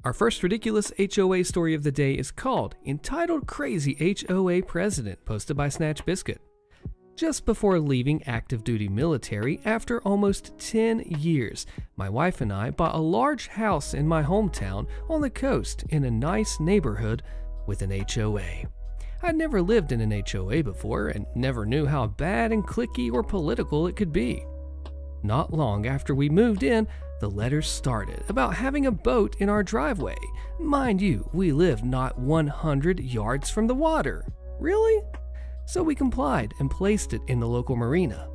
Our first ridiculous HOA story of the day is entitled Crazy HOA President, posted by Snatch Biscuit. Just before leaving active duty military after almost 10 years, my wife and I bought a large house in my hometown on the coast in a nice neighborhood with an HOA. I'd never lived in an HOA before and never knew how bad and cliquey or political it could be. Not long after we moved in, the letters started about having a boat in our driveway. Mind you, we live not 100 yards from the water. Really? So we complied and placed it in the local marina.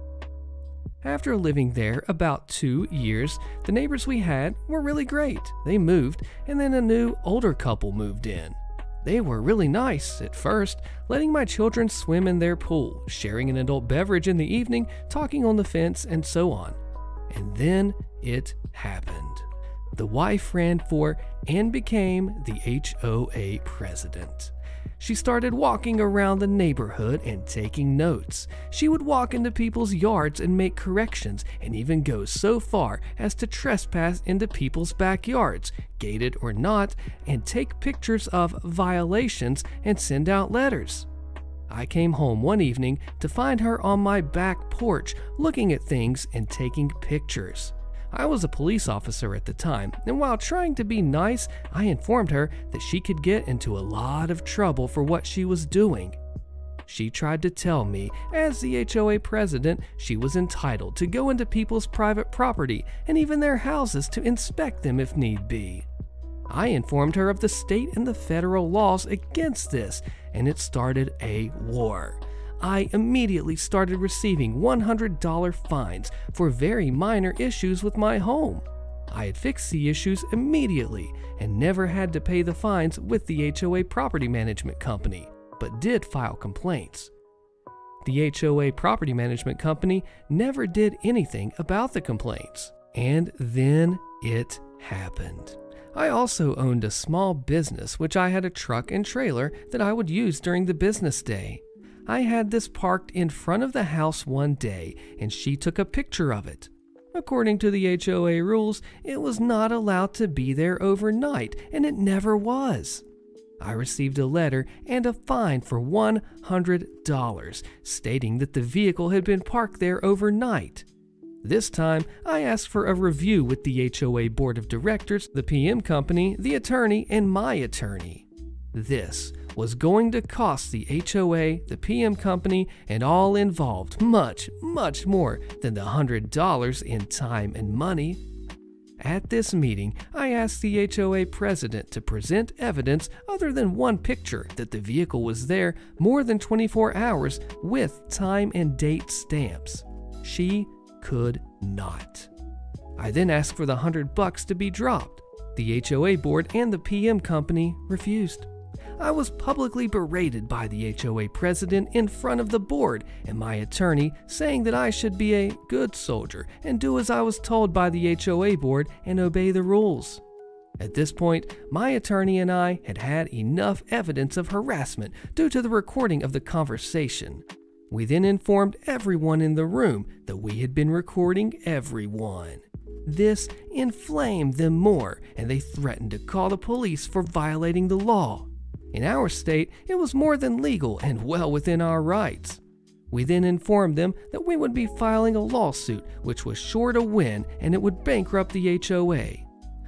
After living there about 2 years, the neighbors we had were really great. They moved, and then a new older couple moved in. They were really nice at first, letting my children swim in their pool, sharing an adult beverage in the evening, talking on the fence, and so on. And then it happened. The wife ran for and became the HOA president. She started walking around the neighborhood and taking notes. She would walk into people's yards and make corrections, and even go so far as to trespass into people's backyards, gated or not, and take pictures of violations and send out letters. I came home one evening to find her on my back porch looking at things and taking pictures. I was a police officer at the time, and while trying to be nice, I informed her that she could get into a lot of trouble for what she was doing. She tried to tell me, as the HOA president, she was entitled to go into people's private property and even their houses to inspect them if need be. I informed her of the state and the federal laws against this, and it started a war. I immediately started receiving $100 fines for very minor issues with my home. I had fixed the issues immediately and never had to pay the fines with the HOA property management company, but did file complaints. The HOA property management company never did anything about the complaints. And then it happened. I also owned a small business which I had a truck and trailer that I would use during the business day. I had this parked in front of the house one day, and she took a picture of it. According to the HOA rules, it was not allowed to be there overnight, and it never was. I received a letter and a fine for $100, stating that the vehicle had been parked there overnight. This time, I asked for a review with the HOA board of directors, the PM company, the attorney, and my attorney. This was going to cost the HOA, the PM company, and all involved much, much more than the $100 in time and money. At this meeting, I asked the HOA president to present evidence other than one picture that the vehicle was there more than 24 hours with time and date stamps. She could not. I then asked for the $100 to be dropped. The HOA board and the PM company refused. I was publicly berated by the HOA president in front of the board and my attorney, saying that I should be a good soldier and do as I was told by the HOA board and obey the rules. At this point, my attorney and I had had enough evidence of harassment due to the recording of the conversation. We then informed everyone in the room that we had been recording everyone. This inflamed them more, and they threatened to call the police for violating the law. In our state, it was more than legal and well within our rights. We then informed them that we would be filing a lawsuit which was sure to win and it would bankrupt the HOA.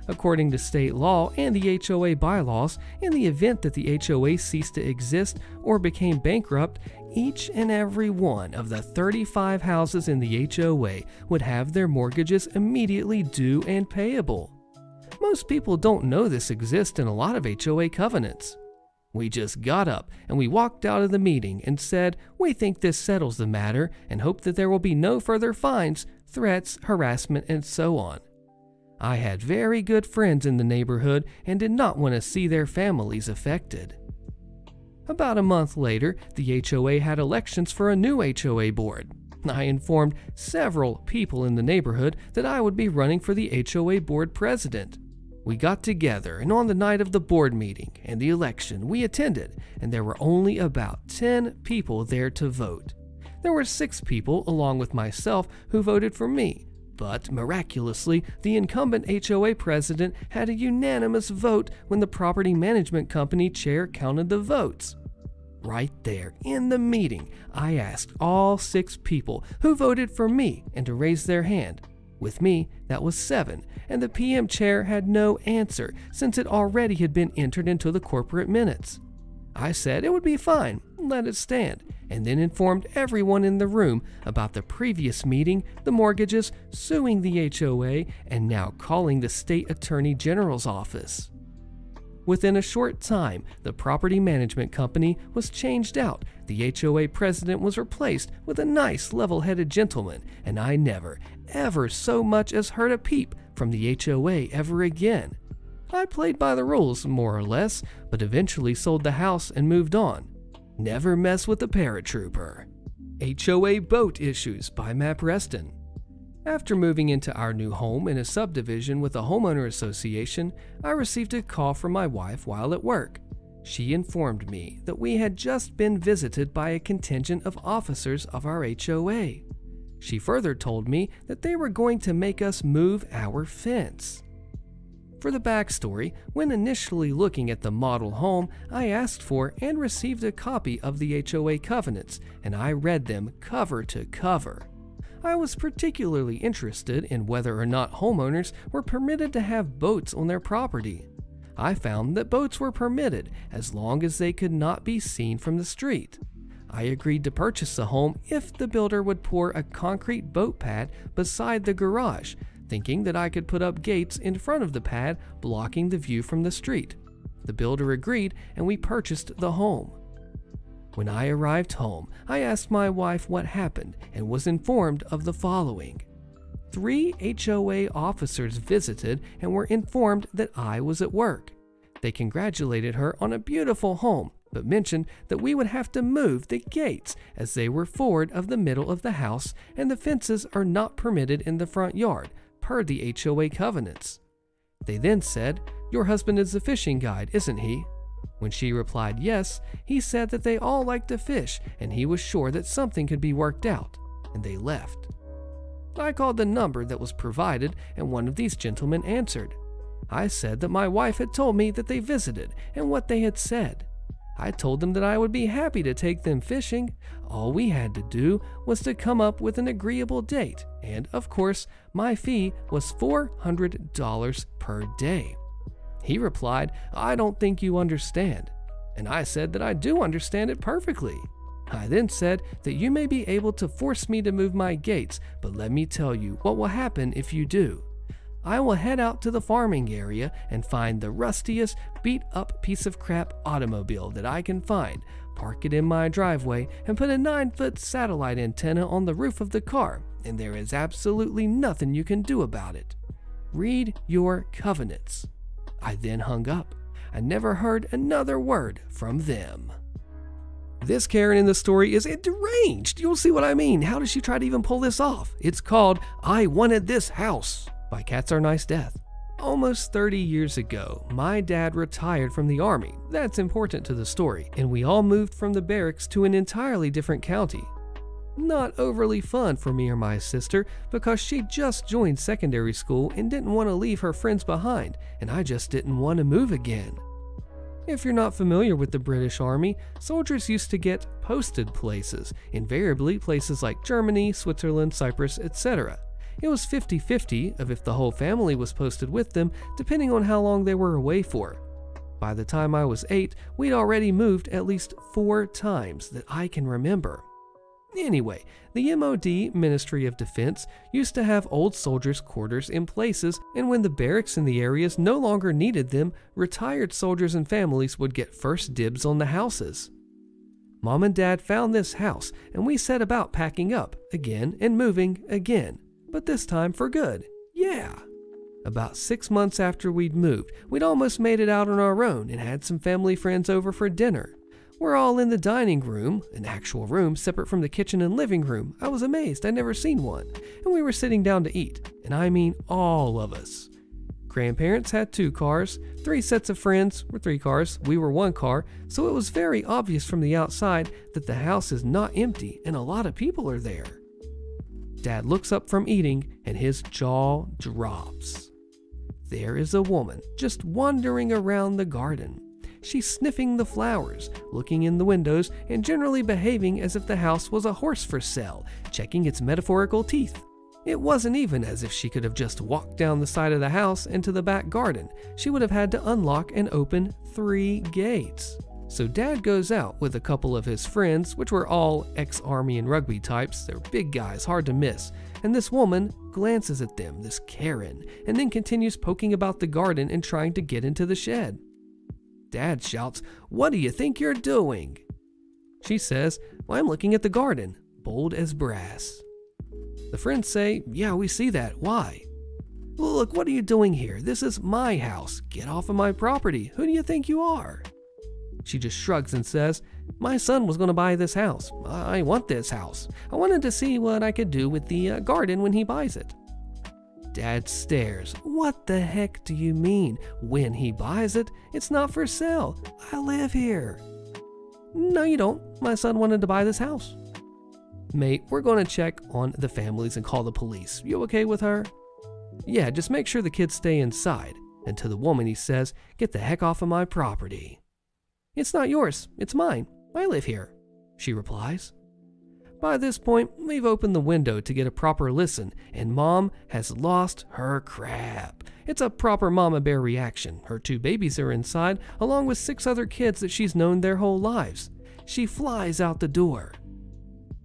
According to state law and the HOA bylaws, in the event that the HOA ceased to exist or became bankrupt, each and every one of the 35 houses in the HOA would have their mortgages immediately due and payable. Most people don't know this exists in a lot of HOA covenants. We just got up and we walked out of the meeting and said we think this settles the matter and hope that there will be no further fines, threats, harassment, and so on. I had very good friends in the neighborhood and did not want to see their families affected. About a month later, the HOA had elections for a new HOA board. I informed several people in the neighborhood that I would be running for the HOA board president. We got together, and on the night of the board meeting and the election, we attended, and there were only about 10 people there to vote. There were 6 people, along with myself, who voted for me. But miraculously, the incumbent HOA president had a unanimous vote when the property management company chair counted the votes. Right there in the meeting, I asked all 6 people who voted for me and to raise their hand. With me, that was 7, and the PM chair had no answer since it already had been entered into the corporate minutes. I said it would be fine, let it stand, and then informed everyone in the room about the previous meeting, the mortgages, suing the HOA, and now calling the state attorney general's office. Within a short time, the property management company was changed out, the HOA president was replaced with a nice level-headed gentleman, and I never, ever so much as heard a peep from the HOA ever again. I played by the rules, more or less, but eventually sold the house and moved on. Never mess with the paratrooper. HOA Boat Issues by Matt Reston. After moving into our new home in a subdivision with a homeowner association, I received a call from my wife while at work. She informed me that we had just been visited by a contingent of officers of our HOA. She further told me that they were going to make us move our fence. For the backstory, when initially looking at the model home, I asked for and received a copy of the HOA covenants, and I read them cover to cover. I was particularly interested in whether or not homeowners were permitted to have boats on their property. I found that boats were permitted as long as they could not be seen from the street. I agreed to purchase the home if the builder would pour a concrete boat pad beside the garage, thinking that I could put up gates in front of the pad blocking the view from the street. The builder agreed and we purchased the home. When I arrived home, I asked my wife what happened and was informed of the following. 3 HOA officers visited and were informed that I was at work. They congratulated her on a beautiful home, but mentioned that we would have to move the gates as they were forward of the middle of the house and the fences are not permitted in the front yard, per the HOA covenants. They then said, "Your husband is a fishing guide, isn't he?" When she replied yes, he said that they all liked to fish and he was sure that something could be worked out, and they left. I called the number that was provided and one of these gentlemen answered. I said that my wife had told me that they visited and what they had said. I told them that I would be happy to take them fishing. All we had to do was to come up with an agreeable date, and of course, my fee was $400 per day. He replied, "I don't think you understand." And I said that I do understand it perfectly. I then said that you may be able to force me to move my gates, but let me tell you what will happen if you do. I will head out to the farming area and find the rustiest, beat-up piece of crap automobile that I can find, park it in my driveway, and put a 9-foot satellite antenna on the roof of the car, and there is absolutely nothing you can do about it. Read your covenants. I then hung up. I never heard another word from them. This Karen in the story is deranged. You'll see what I mean. How does she try to even pull this off? It's called I Wanted This House by Cats Are Nice Death. Almost 30 years ago, my dad retired from the Army. That's important to the story. And we all moved from the barracks to an entirely different county. Not overly fun for me or my sister because she just joined secondary school and didn't want to leave her friends behind, and I just didn't want to move again. If you're not familiar with the British Army, soldiers used to get posted places, invariably places like Germany, Switzerland, Cyprus, etc. It was 50-50 of if the whole family was posted with them, depending on how long they were away for. By the time I was 8, we'd already moved at least 4 times that I can remember. Anyway, the MOD, Ministry of Defense, used to have old soldiers' quarters in places, and when the barracks in the areas no longer needed them, retired soldiers and families would get first dibs on the houses. Mom and Dad found this house, and we set about packing up again and moving again, but this time for good. Yeah! About 6 months after we'd moved, we'd almost made it out on our own and had some family friends over for dinner. We're all in the dining room, an actual room separate from the kitchen and living room. I was amazed, I'd never seen one. And we were sitting down to eat, and I mean all of us. Grandparents had 2 cars, 3 sets of friends were 3 cars, we were 1 car, so it was very obvious from the outside that the house is not empty and a lot of people are there. Dad looks up from eating and his jaw drops. There is a woman just wandering around the garden. She's sniffing the flowers, looking in the windows, and generally behaving as if the house was a horse for sale, checking its metaphorical teeth. It wasn't even as if she could have just walked down the side of the house into the back garden. She would have had to unlock and open 3 gates. So Dad goes out with a couple of his friends, which were all ex-army and rugby types. They're big guys, hard to miss. And this woman glances at them, this Karen, and then continues poking about the garden and trying to get into the shed. Dad shouts, "What do you think you're doing?" She says, "Well, I'm looking at the garden," bold as brass. The friends say, "Yeah, we see that. Why?" "Look, what are you doing here? This is my house. Get off of my property. Who do you think you are?" She just shrugs and says, "My son was going to buy this house. I want this house. I wanted to see what I could do with the garden when he buys it." Dad stares. "What the heck do you mean? When he buys it? It's not for sale. I live here." "No, you don't. My son wanted to buy this house." "Mate, we're going to check on the families and call the police. You okay with her?" "Yeah, just make sure the kids stay inside." And to the woman he says, "Get the heck off of my property." "It's not yours. It's mine. I live here," she replies. By this point, we've opened the window to get a proper listen, and Mom has lost her crap. It's a proper mama bear reaction. Her 2 babies are inside, along with 6 other kids that she's known their whole lives. She flies out the door.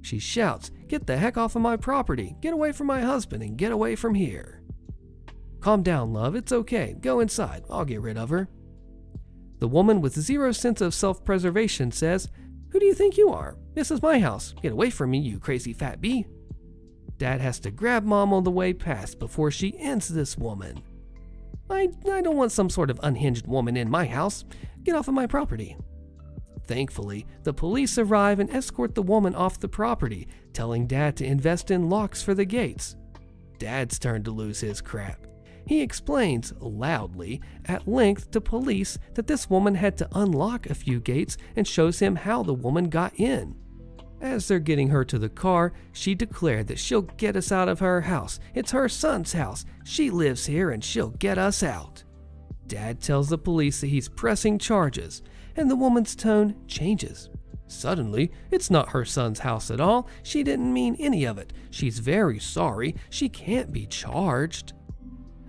She shouts, "Get the heck off of my property. Get away from my husband and get away from here." "Calm down, love. It's okay. Go inside. I'll get rid of her." The woman with 0 sense of self-preservation says, "Who do you think you are? This is my house. Get away from me, you crazy fat bee." Dad has to grab Mom on the way past before she ends this woman. I don't want some sort of unhinged woman in my house. Get off of my property." Thankfully, the police arrive and escort the woman off the property, telling Dad to invest in locks for the gates. Dad's turn to lose his crap. He explains, loudly, at length to police that this woman had to unlock a few gates and shows him how the woman got in. As they're getting her to the car, she declared that she'll get us out of her house. It's her son's house. She lives here and she'll get us out. Dad tells the police that he's pressing charges, and the woman's tone changes. Suddenly, it's not her son's house at all. She didn't mean any of it. She's very sorry. She can't be charged.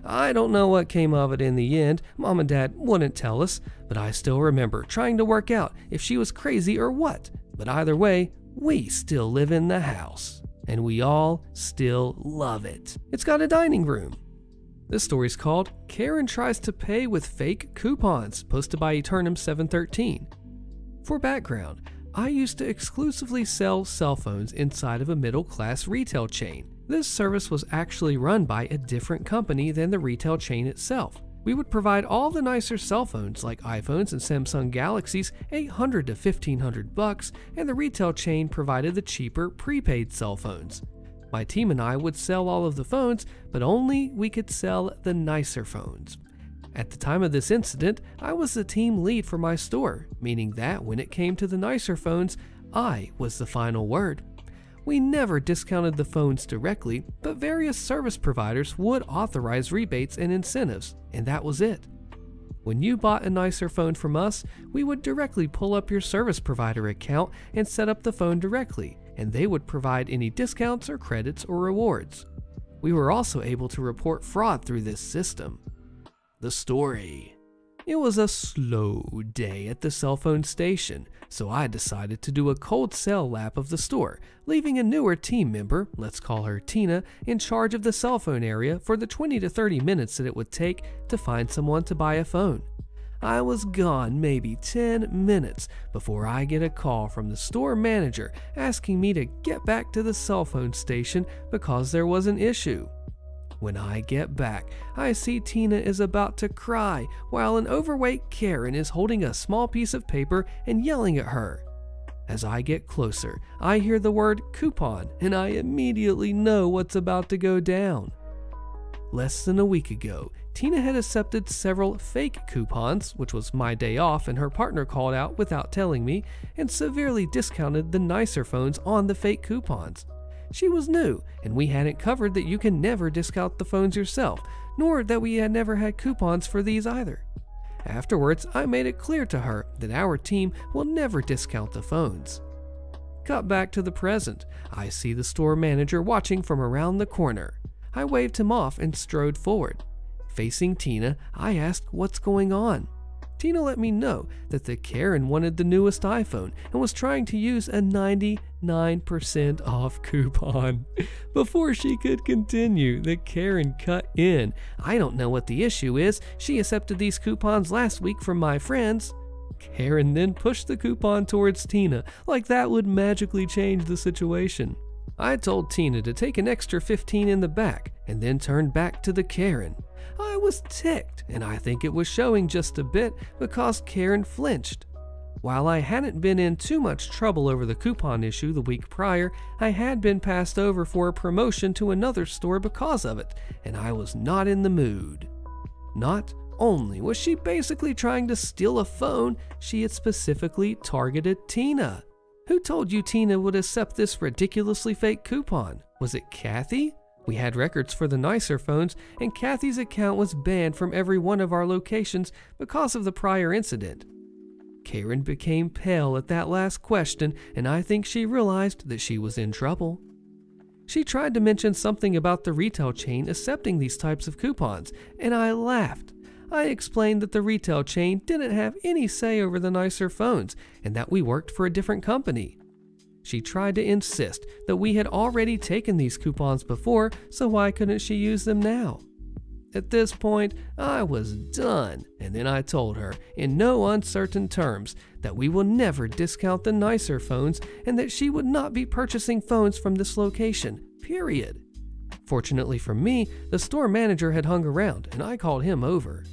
I don't know what came of it in the end. Mom and Dad wouldn't tell us, but I still remember trying to work out if she was crazy or what. But either way, we still live in the house, and we all still love it. It's got a dining room. This story's called Karen Tries to Pay with Fake Coupons, posted by Eternum713. For background, I used to exclusively sell cell phones inside of a middle-class retail chain. This service was actually run by a different company than the retail chain itself. We would provide all the nicer cell phones like iPhones and Samsung Galaxies, $800 to $1,500, and the retail chain provided the cheaper prepaid cell phones. My team and I would sell all of the phones, but only we could sell the nicer phones. At the time of this incident, I was the team lead for my store, meaning that when it came to the nicer phones, I was the final word. We never discounted the phones directly, but various service providers would authorize rebates and incentives, and that was it. When you bought a nicer phone from us, we would directly pull up your service provider account and set up the phone directly, and they would provide any discounts or credits or rewards. We were also able to report fraud through this system. The story. It was a slow day at the cell phone station, so I decided to do a cold sell lap of the store, leaving a newer team member, let's call her Tina, in charge of the cell phone area for the 20 to 30 minutes that it would take to find someone to buy a phone. I was gone maybe 10 minutes before I get a call from the store manager asking me to get back to the cell phone station because there was an issue. When I get back, I see Tina is about to cry while an overweight Karen is holding a small piece of paper and yelling at her. As I get closer, I hear the word coupon and I immediately know what's about to go down. Less than a week ago, Tina had accepted several fake coupons, which was my day off and her partner called out without telling me, and severely discounted the nicer phones on the fake coupons. She was new, and we hadn't covered that you can never discount the phones yourself, nor that we had never had coupons for these either. Afterwards, I made it clear to her that our team will never discount the phones. Cut back to the present. I see the store manager watching from around the corner. I waved him off and strode forward. Facing Tina, I asked what's going on. Tina let me know that the Karen wanted the newest iPhone and was trying to use a 99% off coupon. Before she could continue, the Karen cut in. I don't know what the issue is. She accepted these coupons last week from my friends. Karen then pushed the coupon towards Tina, like that would magically change the situation. I told Tina to take an extra 15 in the back and then turned back to the Karen. I was ticked, and I think it was showing just a bit because Karen flinched. While I hadn't been in too much trouble over the coupon issue the week prior, I had been passed over for a promotion to another store because of it, and I was not in the mood. Not only was she basically trying to steal a phone, she had specifically targeted Tina. Who told you Tina would accept this ridiculously fake coupon? Was it Kathy? We had records for the nicer phones, and Kathy's account was banned from every one of our locations because of the prior incident. Karen became pale at that last question, and I think she realized that she was in trouble. She tried to mention something about the retail chain accepting these types of coupons, and I laughed. I explained that the retail chain didn't have any say over the nicer phones, and that we worked for a different company. She tried to insist that we had already taken these coupons before, so why couldn't she use them now? At this point, I was done, and then I told her, in no uncertain terms, that we will never discount the nicer phones and that she would not be purchasing phones from this location, period. Fortunately for me, the store manager had hung around, and I called him over.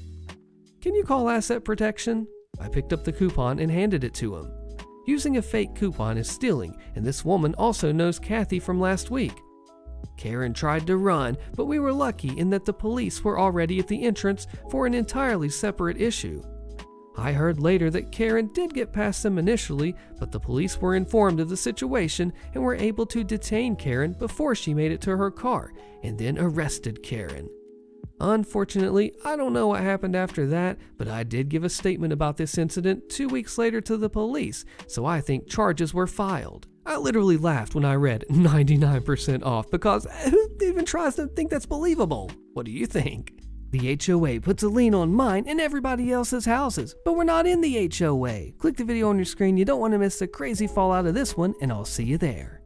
"Can you call asset protection?" I picked up the coupon and handed it to him. Using a fake coupon is stealing, and this woman also knows Kathy from last week. Karen tried to run, but we were lucky in that the police were already at the entrance for an entirely separate issue. I heard later that Karen did get past them initially, but the police were informed of the situation and were able to detain Karen before she made it to her car, and then arrested Karen. Unfortunately, I don't know what happened after that, but I did give a statement about this incident 2 weeks later to the police, so I think charges were filed. I literally laughed when I read 99% off because who even tries to think that's believable? What do you think? The HOA puts a lien on mine and everybody else's houses, but we're not in the HOA. Click the video on your screen. You don't want to miss the crazy fallout of this one, and I'll see you there.